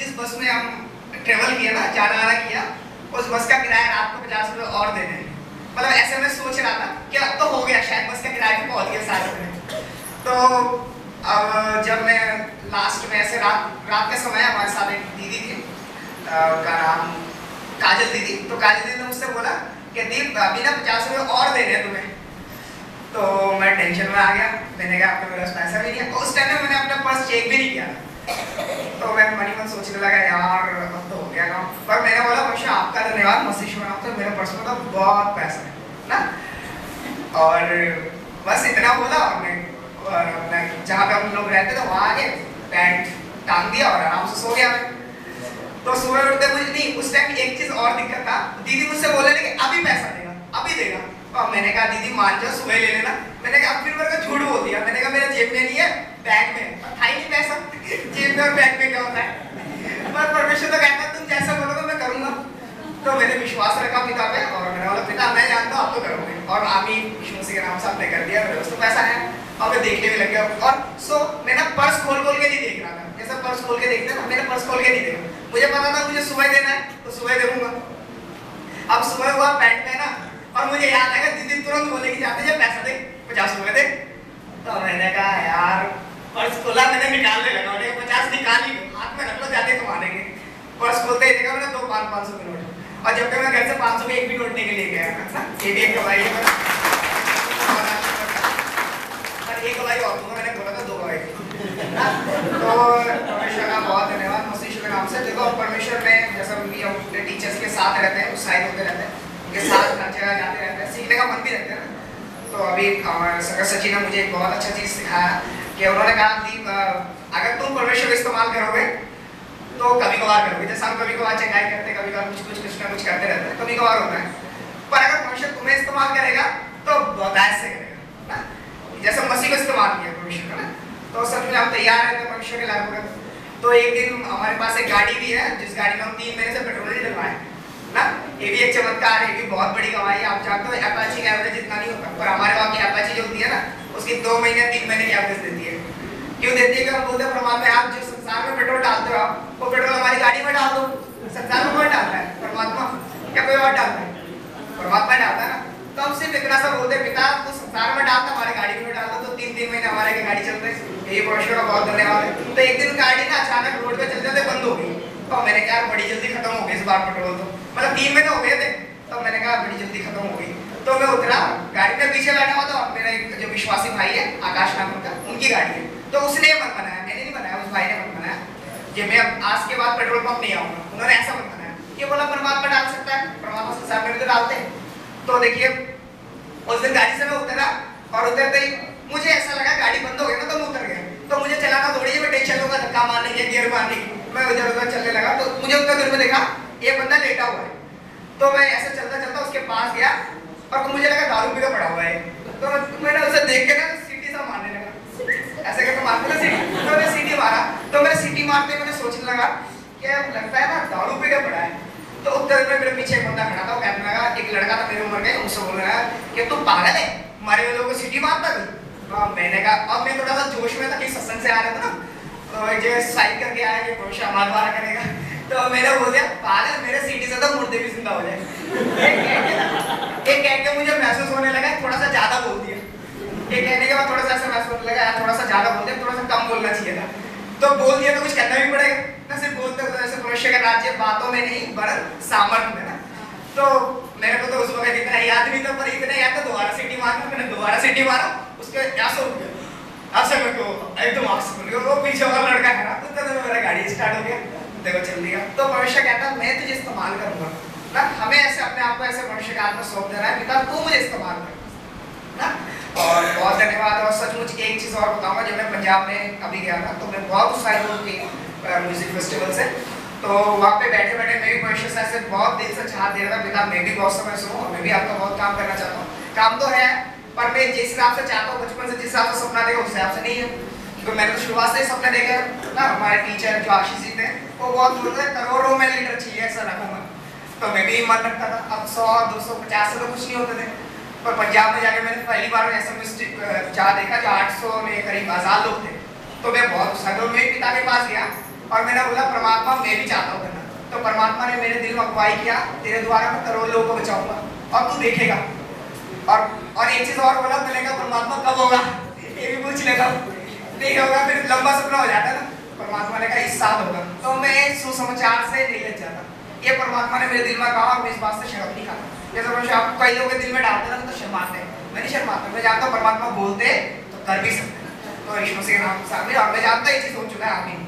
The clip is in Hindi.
जिस बस में हम ट्रेवल किया ना, जाना आना किया, उस बस का किराया रात को 50 रुपये और दे दें। मतलब ऐसे मैं सोच रहा था कि अब तो हो गया, शायद बस का किराया भी पहुंच गया 60 रुपये। तो अब जब मैं लास्ट में ऐसे रात के समय हमारे साथ एक दीदी थी, का नाम काजल दीदी। तो काजल दीदी ने मुझसे बोला कि दीप अभी ना 50 रुपये और दे रहे तुम्हें। तो मैं टेंशन में आ गया, मैंने कहा अब तो मेरे पास पैसा भी नहीं है। उस टाइम में मैंने अपना पर्स चेक भी नहीं किया। तो मैं मन ही मन सोचने लगा यार अब तो हो गया काम। पर मैंने बोला हमेशा आपका धन्यवाद, मस्तिष्क बनाओ, तो मेरे पर्स में तो बहुत पैसा है ना। और बस इतना बोला और मैं जहाँ पे हम लोग रहते थे वहाँ आके पैंट टांग दिया और आराम से सो गया मैं। तो सुबह उठते मुझे नहीं, उस टाइम एक चीज और दिक्कत था, दीदी मुझसे बोल रही कि अभी पैसा देगा, अभी देगा। और मैंने कहा दीदी मान जाओ सुबह ले लेना। मैंने कहा फिर मेरे को झूठ बोल दिया, मैंने कहा मेरे जेब में नहीं है, बैग में। था ही नहीं पैसा, जेब में और बैग में क्या होता है। पर परमेश्वर तो कहता तुम जैसा बोलोगे मैं करूंगा। तो मैंने विश्वास रखा पिता पे और मैंने बोला पिता मैं जानता हूँ आप तो करोगे। और आमीन यीशु मसीह के नाम से आपने कर दिया, मेरे पास तो पैसा है। और मैं देखने में लग गया और सो मैं ना पर्स खोल खोल के नहीं देख रहा था, जैसा पर्स खोल के देखते हैं ना, मैंने पर्स खोल के नहीं देखा। मुझे पता था मुझे सुबह देना है तो सुबह दे दूंगा। अब सुबह हुआ पैंट पहना और मुझे याद आएगा दीदी तुरंत बोलेगी जाते जा पैसा दे, 50 रुपए दे। तो मैंने कहा यार पर्स खोला, मैंने निकालने लगा, मैंने 50 निकाल ही हाथ में रख लो जाते कमा देंगे। पर्स खोलते ही देखा मैंने 2 500 के नोट। और जब तक मैं घर से 500 के एक भी नोट नहीं के लिए गया ना, ये भी एक गवाही है। पर एक गवाही और दूंगा, मैंने बोला था 2 गवाही। तो परमेश्वर का बहुत धन्यवाद मसीह के नाम से। देखो परमेश्वर में जैसा भी हम अपने टीचर्स के साथ रहते हैं, उत्साहित होते रहते हैं, उनके साथ हर जगह जाते रहते हैं, सीखने का मन भी रहता है ना। तो अभी सगर सचिन ने मुझे एक बहुत अच्छा चीज सिखाया कि उन्होंने कहा दीप अगर तुम परमेश्वर इस्तेमाल करोगे तो कभी कभार करोगे। जैसे हम कभी कभार चंगाई करते हैं, कभी कभार कुछ ना कुछ करते रहते हैं, कभी कभार होता है। पर अगर परमेश्वर तुम्हें इस्तेमाल करेगा तो बहुतायत से करेगा ना, जैसे मसीह को इस्तेमाल किया परमेश्वर का ना। तो सच में हम तैयार रहते हैं परमेश्वर के लागू करते। तो एक दिन हमारे पास एक गाड़ी भी है जिस गाड़ी में हम 3 महीने से पेट्रोल नहीं डलवाए ना। ये भी एक चमत्कार है, ये भी बहुत बड़ी गवाही है। आप जानते हो अपाची का एवरेज इतना नहीं होता, पर हमारे वहाँ की अपाची जो होती है ना उसकी 2 महीने 3 महीने की एवरेज देती है। क्यों देती है कि हम बोलते हैं परमात्मा आप जो संसार में पेट्रोल डालते हो वो पेट्रोल हमारी गाड़ी में डाल दो। संसार में कौन डालता है? परमात्मा। क्या कोई और डालता है? परमात्मा डालता है ना। तो हम सिर्फ इतना सा बोलते पिता तो संसार में डालता हमारे गाड़ी में डाल दो, तो 3 महीने हमारे की गाड़ी चल रही। यही परमेश्वर का बहुत धन्यवाद है। तो एक दिन गाड़ी ना अचानक रोड पे चलते बंद हो गई। तो मैंने कहा बड़ी जल्दी खत्म हो गई इस बार पेट्रोल, तो मतलब 3 महीने हो गए थे। तो मैंने कहा बड़ी जल्दी खत्म हो गई। तो मैं उतरा, गाड़ी में पीछे बैठा हुआ था और मेरा एक जो विश्वासी भाई है आकाश नाम का, उनकी गाड़ी है। तो उसने मन बनाया, मैंने नहीं बनाया, उस भाई ने मन बनाया कि मैं अब आज के बाद पेट्रोल पंप नहीं आऊंगा। उन्होंने ऐसा मन बनाया, ये बोला परमात्मा डाल सकता है, परमात्मा संसार में तो डालते हैं। तो देखिए उस दिन गाड़ी से मैं उतरा और उतरते ही मुझे ऐसा लगा गाड़ी बंद हो गई ना, तो मैं उतर गया। तो मुझे चलाना थोड़ी है, मैं टेंशन लूंगा धक्का मारने की, गियर मारने की। मैं इधर उधर चलने लगा। तो मुझे उतना दूर में देखा एक बंदा लेटा हुआ है। तो मैं ऐसे चलता चलता उसके पास गया और मुझे लगा दारू पी के पड़ा हुआ है। तो मैंने उसे देख के ना सीटी सा मारने लगा, ऐसे करके मारते ना सीटी। तो मैंने सीटी मारा। तो मैंने सीटी मारते मैंने सोचने लगा कि लगता है ना दारू पी के पड़ा है। तो उधर में मेरे पीछे एक बंदा खड़ा था, वो कहने लगा, एक लड़का था मेरी उम्र का, मुझसे बोल रहा है कि तू पागल है, मारे हुए लोगों को सीटी मारता है। मैंने कहा अब मैं थोड़ा सा जोश में था कि सत्संग से आ रहा था ना, तो जो साइड करके आया कि भविष्य हमारा द्वारा करेगा। तो मैंने बोल दिया पागल, मेरे सीटी से तो मुर्दे भी जिंदा हो जाए। एक कह के मुझे महसूस होने लगा थोड़ा सा ज्यादा बोल दिया। ये कहने के बाद थोड़ा सा ऐसा महसूस होने लगा थोड़ा सा ज्यादा बोल दिया, थोड़ा सा कम बोलना चाहिए था। तो बोल दिया तो कुछ करना भी पड़ेगा ना, सिर्फ बोलते हो ऐसे मनुष्य का राज्य बातों में नहीं वरन सामर्थ्य में ना। तो मेरे को तो उस वक्त इतना याद नहीं था, पर इतना याद था दोबारा सीटी मारना। मैंने दोबारा सीटी मारा, उसके ऐसा हो गया ऐसा मेरे को एकदम आंख खुल गई। वो पीछे वाला लड़का खड़ा तो तब मेरा गाड़ी स्टार्ट हो गया, देखो चल दिया। तो भविष्य कहता मैं तुझे इस्तेमाल करूंगा ना। हमें ऐसे अपने आप को ऐसे मनुष्य का आत्मा सौंप दे रहा है, पिता तू मुझे इस्तेमाल कर ना। और बहुत धन्यवाद। और सचमुच एक चीज और बताऊंगा, जब मैं पंजाब में अभी गया था तो मैं बहुत उत्साहित हूँ कि म्यूजिक फेस्टिवल से। तो वहाँ पे बैठे बैठे मैं भी भविष्य से ऐसे बहुत दिल से चाहत दे रहा था पिता मैं भी बहुत समय सुनूं और मैं भी आपका बहुत काम करना चाहता हूँ। काम तो है पर मैं जिस हिसाब से चाहता हूँ बचपन से जिस हिसाब से सपना देखा उस हिसाब से नहीं है। तो मैंने तो शुरुआत से ही सपने देखे ना। हमारे टीचर जो आशीष जी थे वो बहुत बोलते थे करोड़ों में लीडर चाहिए ऐसा रखूंगा। तो मैं भी मन रखता था। अब 100 250 से तो कुछ नहीं होते थे, पर पंजाब में जाकर मैंने पहली बार ऐसा जहाँ देखा जो 800 में करीब 1000 लोग थे। तो मैं बहुत उत्साहित, मेरे पिता के पास गया और मैंने बोला परमात्मा मैं भी चाहता हूँ करना। तो परमात्मा ने मेरे दिल में अगुवाई किया, तेरे द्वारा मैं करोड़ लोगों को बचाऊंगा और तू देखेगा। और एक चीज और बोला, मैंने कहा परमात्मा कब होगा ये भी पूछ लेता हूँ, नहीं होगा फिर लंबा सपना हो जाता है ना। परमात्मा ने कहा इस साल होगा। तो मैं सुसमाचार से नहीं लग जाता, ये परमात्मा ने मेरे दिल में कहा और मैं इस बात से शर्म नहीं खाता। जैसे आप कई लोगों के दिल में डालते ना तो शर्माते हैं, मैं नहीं शर्माता, मैं जानता हूँ परमात्मा बोलते तो कर भी सकते। तो यीशु मसीह के नाम से आमीन। और मैं जानता हूँ ये चीज हो चुका है, आमीन।